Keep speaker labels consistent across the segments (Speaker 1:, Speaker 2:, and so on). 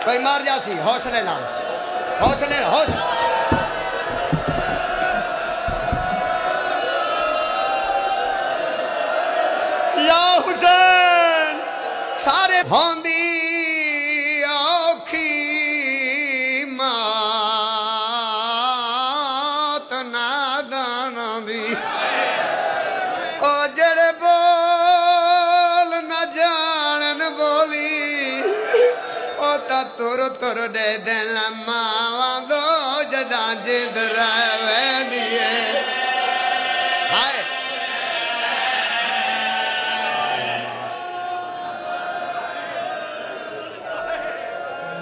Speaker 1: کوئی مار جاسی حوصلے نال حوصلے یا حسین سارے ہوندی اوکھی مات نادان دی او جڑے بول نہ جانن بولی او تا تر تر دے دن ماواں دو جڑاں جند رہوے دیے ہائے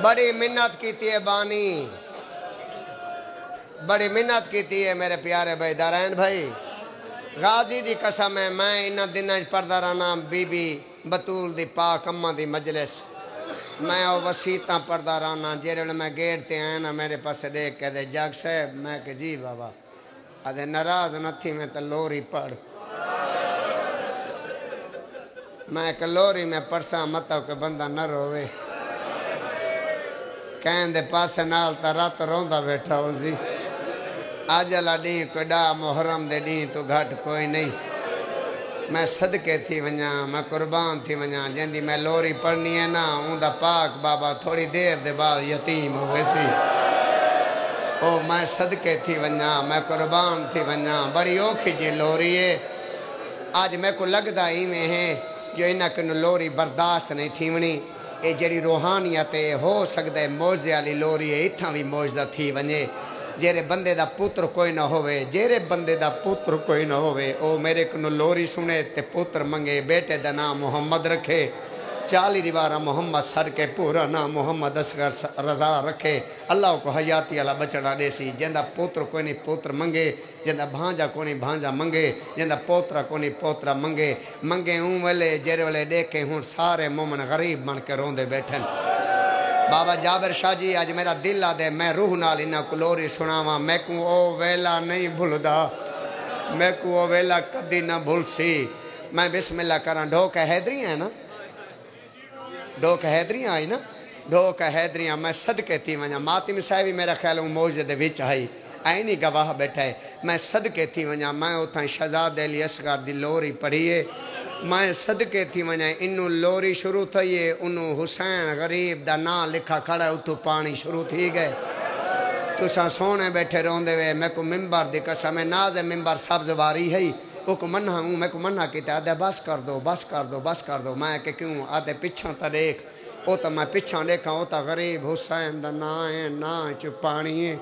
Speaker 1: بڑی منت کیتی ہے بانی بڑی منت کیتی ہے میرے پیارے بھائی دارین بھائی غازی دی قسم ہے میں انہاں دناں پڑھدا رہنا بی بی بطول دی پاک اماں دی مجلس میں او وسیطاں پڑھدا رہنا جیڑے میں گیٹ تے آیا نا میرے پاس دیکھ کے دے جگ صاحب میں کہ جی بابا ادھے ناراض نہ تھی میں تے لوری پڑھ میں کہ لوری میں پڑھساں مطلب کہ بندہ نہ روے کہن دے پاسے نال تا رات روندا بیٹھا ہو سی آجلا ڈیں کوئی ڈا محرم دے ڈیں تو گھٹ کوئی نہیں میں صدقے تھی ونجا میں قربان تھی ونجا جندی میں لوری پڑھنی ہے نا اون دا پاک بابا تھوڑی دیر دے بعد یتیم ہوئے سی او میں صدقے تھی ونجا میں قربان تھی ونجا بڑی اوکھی جی لوری ہے آج میں کو لگدا ہی میں ہے جو انہاں کنو لوری برداشت نہیں تھی ونی اے جڑی روحانیت ہو سکتا ہے موجزے والی لوری ہے اتھاں بھی موجزہ تھی ونجے جیرے بندے دا پتر کوئی نہ ہوئے جیرے بندے دا پتر کوئی نہ ہوئے او میرے کنو لوری سنے تے پتر منگے بیٹے دا نام محمد رکھے 40 دیوارہ محمد سر کے پورا نام محمد اصغر رضا رکھے اللہ کو حیاتی اللہ بچڑا دے سی جندہ پتر کوئی نہیں پتر منگے جندہ بھانجا کوئی نہیں بھانجا منگے جندہ پوترا کوئی نہیں پوترا منگے منگے اون والے جیرے والے دیکھے ہون سارے مومن غریب بن کے روندے بیٹھن بابا جابر شاہ جی آج میرا دل آدھے میں روح نال انہاں کو لوری سناواں میں کو او ویلا نہیں بھولدا میں کو او ویلا کدی نہ بھول سی میں بسم اللہ کراں ڈھوک حیدری ہیں نا ڈھوک حیدریاں آئی نا ڈھوک حیدریاں میں صدقے تھی ونجا ماتم صاحبی میرا خیال ہوں موجزے دے وچ آئی اینی گواہ بیٹھا ہے میں صدقے تھی ونجا میں اتھاں شہزاد علی اصغر دی لوری پڑھیے میں صدقے تھی ونجا انہوں لوری شروع تھئیے انہوں حسین غریب دا نا لکھا کھڑا اتھو پانی شروع تھی گئے تساں سونے بیٹھے روندے وے میں کو ممبر دی قسم ہے ناز ممبر سبز واری ہے او کو منہ ہوں میں کو منہ کیتا آدھے بس کر دو بس کر دو بس کر دو میں کہ کیوں آدھے پچھاں تا دیکھ او تا میں پچھاں دیکھا او تا غریب حسین دا نا چو پانی ہے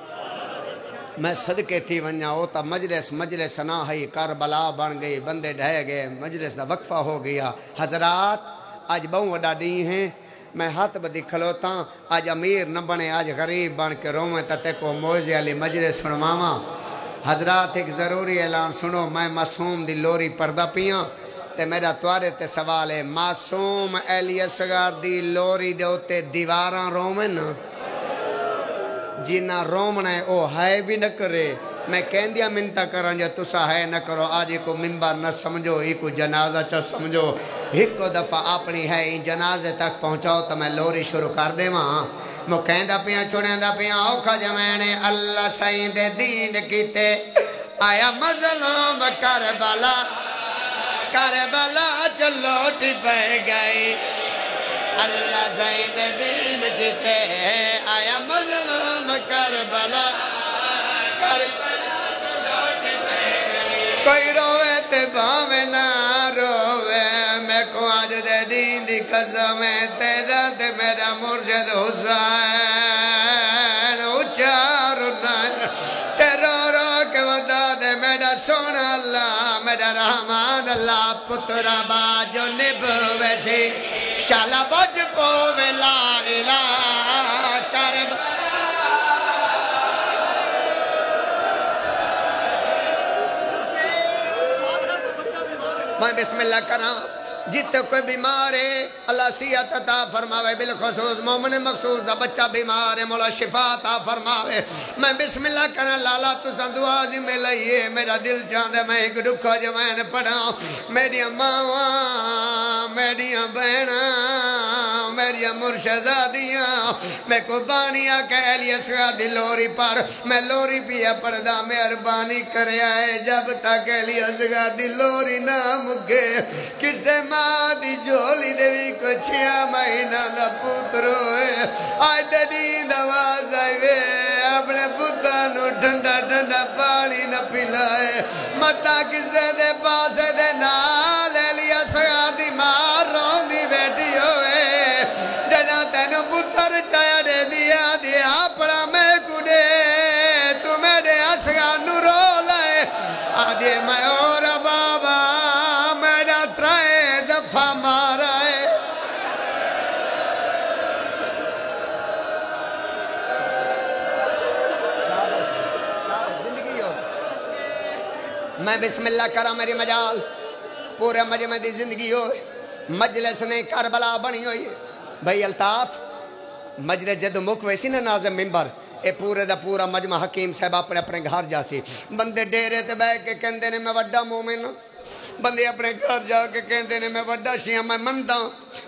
Speaker 1: میں صدقے تھی ونجا او تا مجلس نہ ہے کربلا بن گئی بندے ڈھے گئے مجلس دا وقفہ ہو گیا حضرات آج بہوں وڈا ڈی ہیں میں ہاتھ بدی کھلوتا آج امیر نہ بنے آج غریب بن کے رومیں تا تے کو موجزے علی مجلس سنواواں حضرات ایک ضروری اعلان سنو میں معصوم دی لوری پردہ پیاں تے میرا توارے تے سوال ہے معصوم علی اصغر دی لوری دے ہوتے دیواراں رومیں نا جنہ رومنا ہے او ہے بھی نہ کرے میں کہندیا منتا کرن جو تسا ہے نہ کرو آج کو ممبر نہ سمجھو ایک جنازہ چا سمجھو ایک دفعہ اپنی ہے ان جنازے تک پہنچاؤ تو میں لوری شروع کر دے وہاں مو کہندہ پیاں چھوڑیندہ پیاں اوکھا جمعینے اللہ سائیں دے دین کیتے آیا مظلوم کربلا چلوٹی پہ گئی اللہ سائیں دے دین کیتے آیا مظلوم کربلا کوئی روے تے باوے نہ روے میں کو آج دے دین دی قسم ہے تیرا تے میرا مرشد حسین اچارنا تے رو رو کے ودا دے میرا سونا اللہ میرا رحمان اللہ پترہ باجو نبوے سی شالا بج پوے لا الہ کرب میں بسم اللہ کرام جتے کوئی بیمار ہے اللہ صحت عطا فرماوے بالخصوص مومن مخصوص دا بچہ بیمار ہے مولا شفا عطا فرماوے میں بسم اللہ کرنا لالا تساں دعا جی میں لئیے میرا دل چاندے میں ایک دکھا جوین پڑھاؤں میڈیاں ماواں میڈیاں بہناں میری مرشدادیاں میں کو بانیا کہہ لیا سیا دی لوری پڑھ میں لوری پیا پڑھدا مہربانی کرے آئے جب تک کہہ لیا سیا دی لوری نہ مگے کسے ماں دی جھولی دے بھی کچھیا مہینہ دا پوتر ہوئے آئے دڑی دواز آئے اپنے پتانو ٹھنڈا ٹھنڈا پانی نہ پلائے متا کسے دے پاسے دے نال لیا سیا دی مار رون دی بیٹی ہوئے جنا تینو پتر چایا دے دیا دیا پڑا میں کڑے تو میرے اسگا نورو لائے آدھے میں اور بابا میرا ترائے دفعہ مارا ہے میں بسم اللہ کرا میری مجال پورے مجمع دی زندگی ہوئے مجلس نے کربلا بنی ہوئی بھائی الطاف مجلس جدو مکوے سی نا ناظم ممبر اے پورے دا پورا مجمع حکیم صاحب اپنے اپنے گھر جا سی بندے ڈیرے تے بے کے کہندے نے میں وڈا مومن بندے اپنے گھر جا کے کہندے نے میں وڈا شیعہ میں مندہ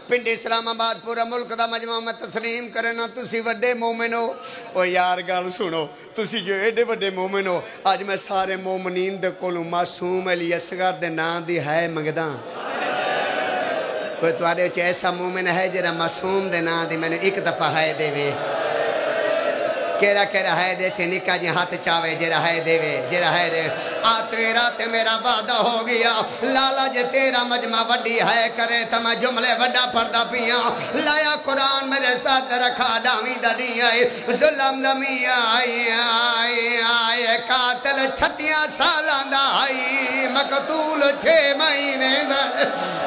Speaker 1: پنڈ اسلام آباد پورا ملک دا مجمع میں تسلیم کرنا تسی وڈے مومن ہو او یار گال سنو تسی جو ایڈے وڈے مومن ہو آج میں سارے مومنین دے کولوں معصوم علی اصغر دے نام دی ہے منگداں کوئی توارے چے ایسا مومن ہے جرا معصوم دے نام دی میں نے ایک دفعہ ہے دے وے کیرا کیرا ہے دے سے نکا جی ہاتھ چاوے جرا ہے دے وے جرا ہے دے آتے رات میرا وعدہ ہو گیا لالا جے تیرا مجمع وڈی ہے کرے تا میں جملے وڈا پردہ پیاں لایا قرآن میرے ساتھ رکھا ڈامی دنی آئی ظلم دمی آئی قاتل 36 سالان دا آئی مقتول 6 مہینے دا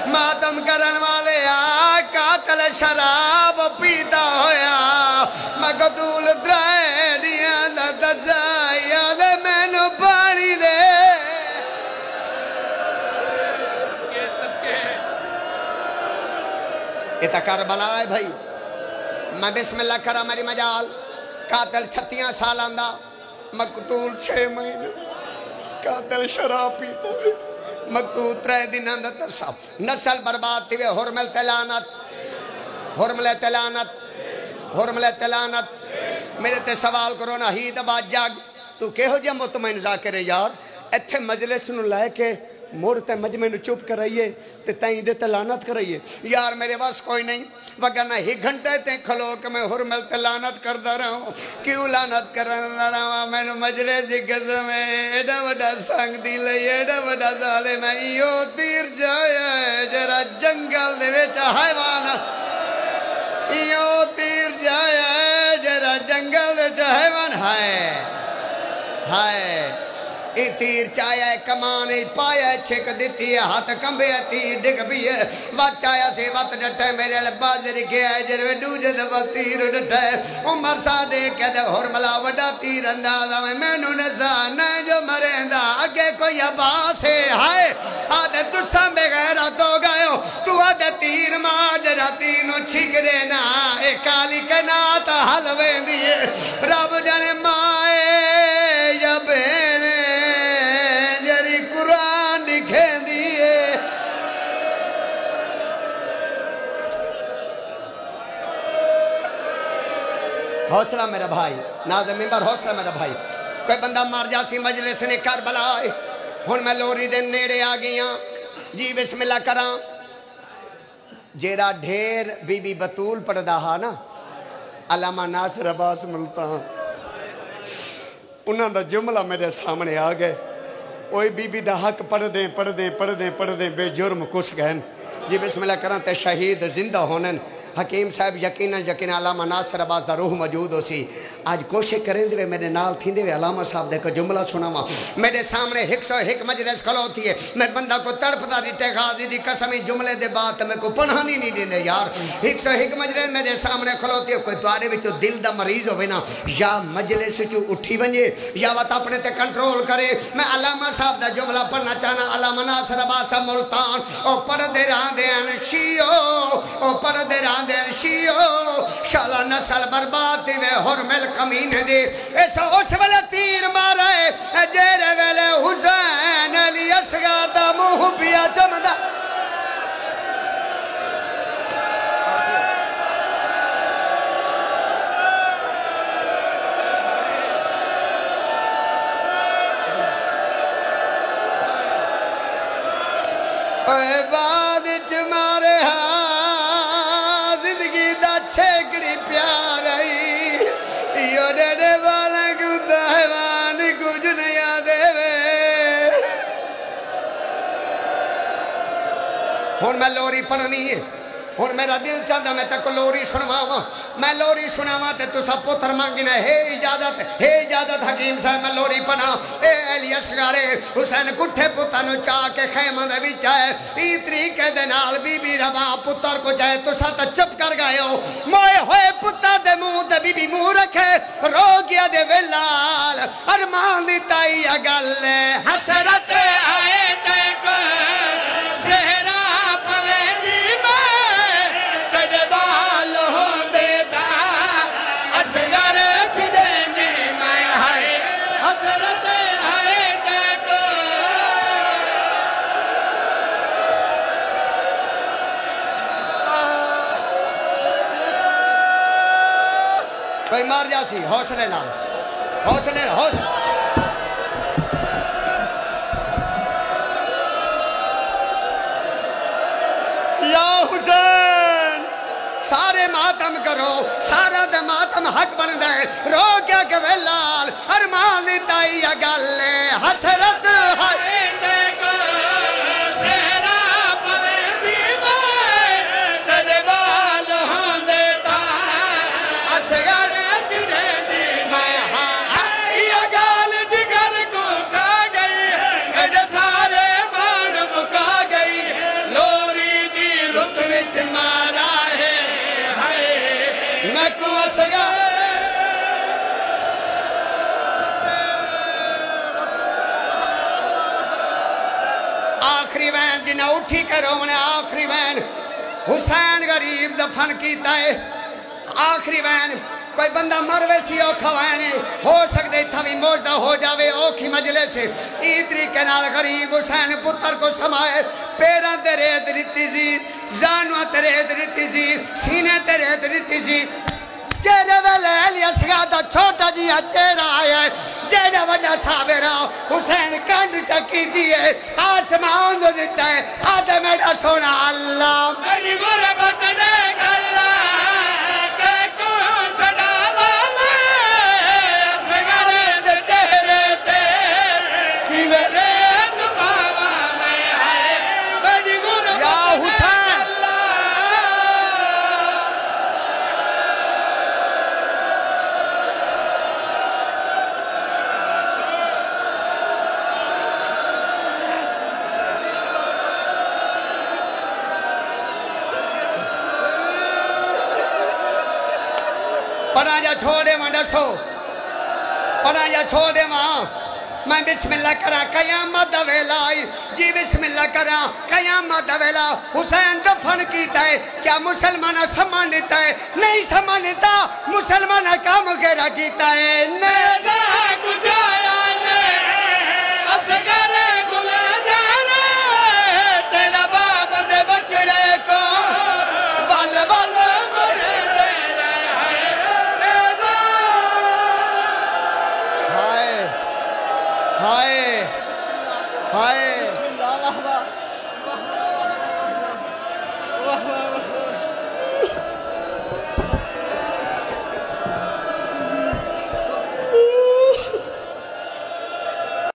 Speaker 1: ماتم کرن والے آئی قاتل شراب پیتا ہویا مقتول درائے ایتا کربلا ہے بھائی میں بسم اللہ کرا میری مجال قاتل 36 سالان دا مقتول 6 مہینے قاتل شراب پیتا مقتول 3 دنان دا ترسا نسل برباد تیوے حرمل تلانت حرمل تلانت حرمل تلانت میرے تے سوال کرو نا ہی دبا جاگ تو کہو جا مطمئن ذاکرے یار ایتھے مجلس نو لائے کے موڑ تے مجمع نو چپ کرائیے تے تائیں دے تلانت کرائیے یار میرے واس کوئی نہیں وگرنہ ہی گھنٹے تے کھلو کہ میں حرمل تلانت کردہ رہا ہوں کیوں لانت کردہ رہا ہوں میں نو مجلس قسم ہے ایڈا وڈا سانگ دی لئی ایڈا وڈا ظالم ہے یو تیر جایا ہے جرا جنگل دے ویچا حیوانا یو تیر جایا ہے جرا جنگل دے ویچا حیوان ہائے ای تیر چایا ہے کمان ای پایا ہے چھک دیتی ہے ہاتھ کمبے ہے تیر ڈگ بھی ہے وات چایا سے وات ڈٹھے میرے لباز رکھے ہے جروے ڈوجے دفع تیر ڈٹھے عمر ساڑے کہ دے حرملہ وڈا تیر اندازہ میں نو نسا نائن جو مرندہ اگے کوئی عباس ہے ہائے آدھے تُسا بغیرت ہو گئے ہو تو آدھے تیر ماجرہ تینو چھک دینا ایک کالی کے نات حلویں دیئے رب جانے مائے یا بینے قرآن لکھیں دیئے حوصلہ میرا بھائی ناظم ممبر حوصلہ میرا بھائی کوئی بندہ مار جاسی مجلس نے کربلا آئے ہن میں لوری دن نیڑے آگیاں جی بسم اللہ کراں جیرا ڈھیر بی بی بطول پڑھ داہا نا علامہ ناصر عباس ملتان انہاں دا جملہ میرے سامنے آگئے اوئی بی بی دا حق پڑھ دیں بے جرم کس گئن جی بسم اللہ کرن تے شہید زندہ ہونن حکیم صاحب یقیناً علامہ ناصر عباس دا روح موجود ہو سی آج کوشش کریں دے میرے نال تھیں دے علامہ صاحب دے کو جملہ سناوا میرے سامنے 101 مجلس کھلوتی ہے میں بندہ کو تڑپ دا دیتے غازی دی قسمی جملے دے بات میں کو پنہانی نہیں دینے یار 101 مجلس میرے سامنے کھلوتی ہے کوئی توارے وچو دل دا مریض ہوئے نا یا مجلس چو اٹھی ونجے یا وقت اپنے تے کنٹرول کرے میں علامہ صاحب دا جملہ پڑھنا چاہنا علامہ ناصر عباس ملتان او پڑھ دے رہاں دین شیعو او پڑھ دے رہاں دین شیعو شالا نسل بربادی وے حرمل کمین دے ایسا اس والے تیر مارے جیرے ویلے حسین علی اصغر دا موہ پیا چمدہ اے بعد مارے ہاں زندگی دا چھیکڑی پیار آئی یو ڈیڈے والا گھوتا حیوان کچھ نیا دے وے ہون میں لوری پڑھنی ہے ہون میرا دل چاہتا میں تک لوری سنواواں میں لوری سنواں تے تو سب پتر مانگنا ہے اجازت حکیم صاحب میں لوری پڑھا اے علی اصغر حسین کٹھے پتر نو چاہ کے خیمہ دے وچ آئے ای طریقے دے نال بی بی ربا پتر کو جائے تو ساتھ چپ کر گئے ہو موئے ہوئے پتر دے منہ دے بی بی منہ رکھے رو گیا دے ویلال ارمان دی تائی اگل حسرت آئے تے کو زہرا کوئی مار جاسی حوصلے نہ حوصلے یا حسین سارے ماتم کرو سارا دے ماتم حق بن دے رو کیا کہ ویلال ارمان تائی اگل حسرت ہے آخری وین جنہ اٹھی کرو انہیں آخری وین حسین غریب دفن کیتا ہے آخری وین کوئی بندہ مروے سی اوکھا وینے ہو سکتے تھا بھی موجدہ ہو جاوے اوکھی مجلے سے ایدری کے نال غریب حسین پتر کو سمائے پیران تے ریت رتی زی زانوہ تے ریت رتی زی سینے تے ریت رتی زی چہرے ویلے علی اصغر دا چھوٹا جی چہرہ آیا ہے جیڑا وجہ صابرہ حسین کنڈ چکی دیئے آسمان دو جتا ہے آدھے میرا سونا اللہ میری غربت دیکھ اللہ کہ کون صداوہ میں اصغر دے چہرے تے کی میرے دباوہ میں آئے میری غربت یا حسین پڑھا جا چھوڑے ماں ڈسو پڑھا جا چھوڑے ماں میں بسم اللہ کرا قیامت ویلا جی بسم اللہ کرا قیامت ویلا حسین دفن کیتا ہے کیا مسلمانہ سمان لیتا ہے نہیں سمان لیتا مسلمانہ کام گرہ کیتا ہے نہیں